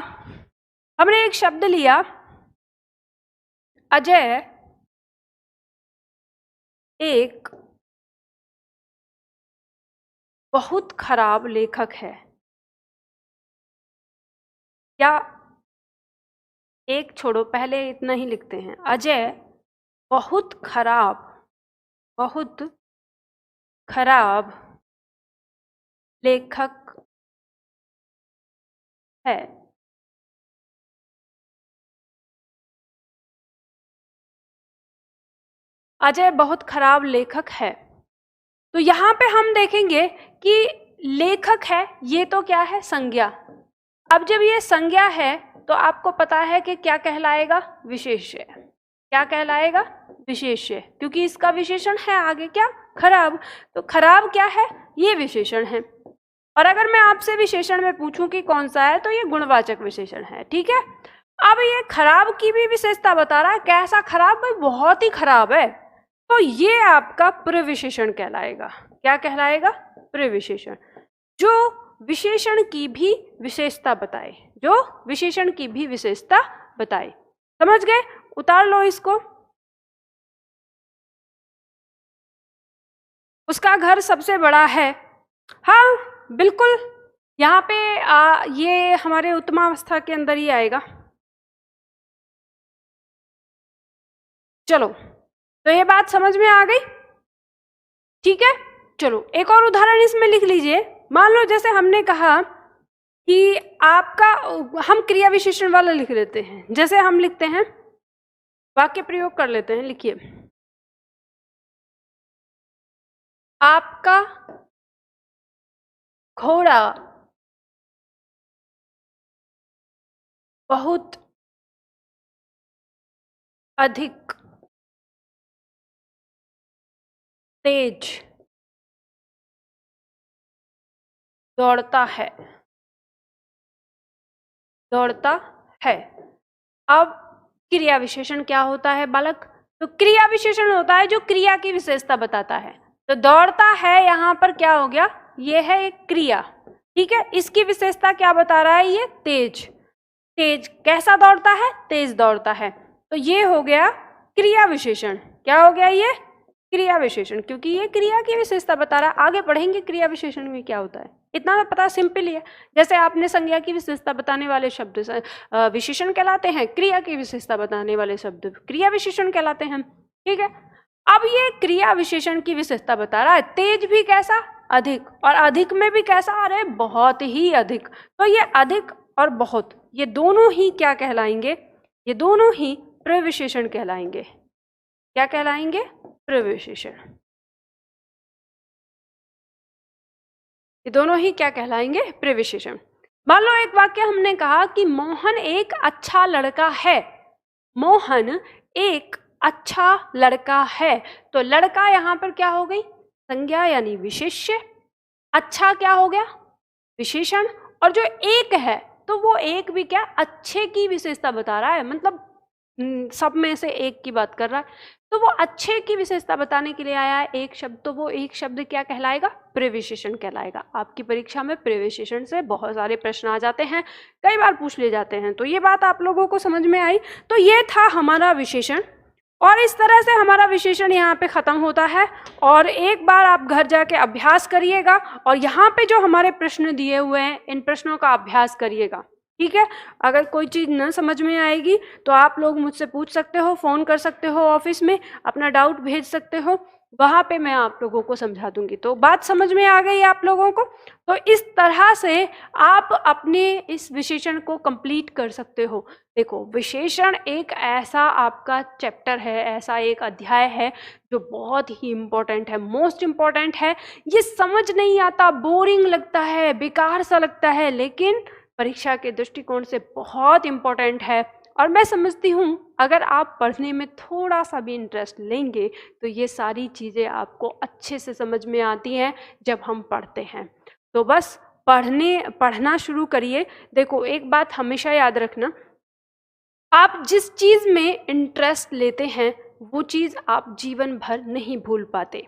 हमने एक शब्द लिया, अजय एक बहुत खराब लेखक है, या एक छोड़ो, पहले इतना ही लिखते हैं, अजय बहुत खराब लेखक है। अजय बहुत खराब लेखक है। तो यहाँ पे हम देखेंगे कि लेखक है, ये तो क्या है? संज्ञा। अब जब ये संज्ञा है तो आपको पता है कि क्या कहलाएगा? विशेष्य। क्या कहलाएगा? विशेष्य, क्योंकि इसका विशेषण है आगे क्या? खराब। तो खराब क्या है? ये विशेषण है। और अगर मैं आपसे विशेषण में पूछूं कि कौन सा है, तो ये गुणवाचक विशेषण है। ठीक है, अब ये खराब की भी विशेषता बता रहा है। कैसा खराब? भाई बहुत ही खराब है। तो ये आपका प्रविशेषण कहलाएगा। क्या कहलाएगा? प्रविशेषण, जो विशेषण की भी विशेषता बताए, जो विशेषण की भी विशेषता बताए। समझ गए? उतार लो इसको। उसका घर सबसे बड़ा है। हाँ बिल्कुल, यहाँ पे ये हमारे उत्तमावस्था के अंदर ही आएगा। चलो, तो ये बात समझ में आ गई? ठीक है, चलो एक और उदाहरण इसमें लिख लीजिए। मान लो जैसे हमने कहा कि आपका, हम क्रिया विशेषण वाला लिख लेते हैं। जैसे हम लिखते हैं, वाक्य प्रयोग कर लेते हैं, लिखिए, आपका घोड़ा बहुत अधिक तेज दौड़ता है। अब क्रिया विशेषण क्या होता है बालक? तो क्रिया विशेषण होता है जो क्रिया की विशेषता बताता है। तो दौड़ता है यहाँ पर क्या हो गया? ये है एक क्रिया। ठीक है, इसकी विशेषता क्या बता रहा है? ये तेज। कैसा दौड़ता है? तेज दौड़ता है। तो ये हो गया क्रिया विशेषण। क्या हो गया? ये क्रिया विशेषण, क्योंकि ये क्रिया की विशेषता बता रहा है। आगे पढ़ेंगे क्रिया विशेषण में क्या होता है, इतना तो पता सिंपल ही है। जैसे आपने संज्ञा की विशेषता बताने वाले शब्द विशेषण कहलाते हैं, क्रिया की विशेषता बताने वाले शब्द क्रिया विशेषण कहलाते हैं। ठीक है, अब ये क्रिया विशेषण की विशेषता बता रहा है। तेज भी कैसा? अधिक। और अधिक में भी कैसा? अरे बहुत ही अधिक। तो ये अधिक और बहुत, ये दोनों ही क्या कहलाएंगे? ये दोनों ही प्रविशेषण कहलाएंगे। क्या कहलाएंगे? प्रविशेषण। ये दोनों ही क्या कहलाएंगे? प्रविशेषण। मान लो एक वाक्य हमने कहा कि मोहन एक अच्छा लड़का है। मोहन एक अच्छा लड़का है। तो लड़का यहाँ पर क्या हो गई? संज्ञा यानी विशेष्य। अच्छा क्या हो गया? विशेषण। और जो एक है, तो वो एक भी क्या? अच्छे की विशेषता बता रहा है, मतलब सब में से एक की बात कर रहा है। तो वो अच्छे की विशेषता बताने के लिए आया है एक शब्द। तो वो एक शब्द क्या कहलाएगा? प्रविशेषण कहलाएगा। आपकी परीक्षा में प्रविशेषण से बहुत सारे प्रश्न आ जाते हैं, कई बार पूछ ले जाते हैं। तो ये बात आप लोगों को समझ में आई? तो ये था हमारा विशेषण। और इस तरह से हमारा विशेषण यहाँ पे ख़त्म होता है। और एक बार आप घर जाके अभ्यास करिएगा और यहाँ पे जो हमारे प्रश्न दिए हुए हैं इन प्रश्नों का अभ्यास करिएगा, ठीक है। अगर कोई चीज़ न समझ में आएगी तो आप लोग मुझसे पूछ सकते हो, फ़ोन कर सकते हो, ऑफिस में अपना डाउट भेज सकते हो, वहाँ पे मैं आप लोगों को समझा दूंगी। तो बात समझ में आ गई आप लोगों को? तो इस तरह से आप अपने इस विशेषण को कंप्लीट कर सकते हो। देखो, विशेषण एक ऐसा आपका चैप्टर है, ऐसा एक अध्याय है जो बहुत ही इम्पोर्टेंट है, मोस्ट इम्पोर्टेंट है। ये समझ नहीं आता, बोरिंग लगता है, बेकार सा लगता है, लेकिन परीक्षा के दृष्टिकोण से बहुत इम्पोर्टेंट है। और मैं समझती हूँ अगर आप पढ़ने में थोड़ा सा भी इंटरेस्ट लेंगे तो ये सारी चीज़ें आपको अच्छे से समझ में आती हैं जब हम पढ़ते हैं। तो बस पढ़ना शुरू करिए। देखो, एक बात हमेशा याद रखना, आप जिस चीज़ में इंटरेस्ट लेते हैं वो चीज़ आप जीवन भर नहीं भूल पाते।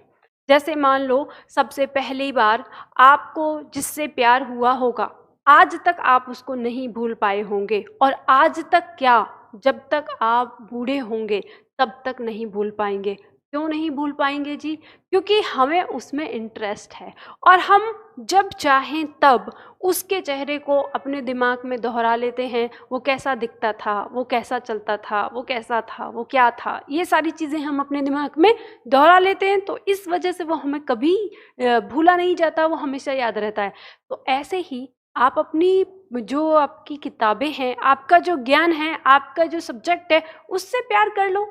जैसे मान लो सबसे पहली बार आपको जिससे प्यार हुआ होगा, आज तक आप उसको नहीं भूल पाए होंगे, और आज तक क्या, जब तक आप बूढ़े होंगे तब तक नहीं भूल पाएंगे। क्यों नहीं भूल पाएंगे जी? क्योंकि हमें उसमें इंटरेस्ट है और हम जब चाहें तब उसके चेहरे को अपने दिमाग में दोहरा लेते हैं। वो कैसा दिखता था, वो कैसा चलता था, वो कैसा था, वो क्या था, ये सारी चीज़ें हम अपने दिमाग में दोहरा लेते हैं। तो इस वजह से वो हमें कभी भूला नहीं जाता, वो हमेशा याद रहता है। तो ऐसे ही आप अपनी जो आपकी किताबें हैं, आपका जो ज्ञान है, आपका जो सब्जेक्ट है, उससे प्यार कर लो,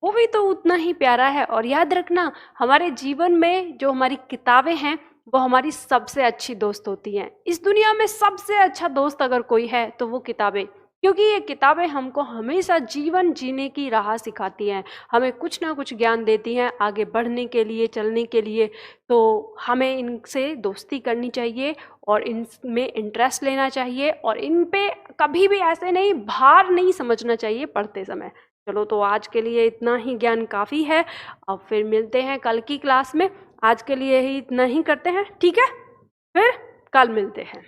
वो भी तो उतना ही प्यारा है। और याद रखना, हमारे जीवन में जो हमारी किताबें हैं वो हमारी सबसे अच्छी दोस्त होती हैं। इस दुनिया में सबसे अच्छा दोस्त अगर कोई है तो वो किताबें, क्योंकि ये किताबें हमको हमेशा जीवन जीने की राह सिखाती हैं, हमें कुछ ना कुछ ज्ञान देती हैं आगे बढ़ने के लिए, चलने के लिए। तो हमें इनसे दोस्ती करनी चाहिए और इनमें इंटरेस्ट लेना चाहिए, और इन पे कभी भी ऐसे नहीं भार नहीं समझना चाहिए पढ़ते समय। चलो, तो आज के लिए इतना ही ज्ञान काफ़ी है। अब फिर मिलते हैं कल की क्लास में। आज के लिए ही इतना ही करते हैं, ठीक है? फिर कल मिलते हैं।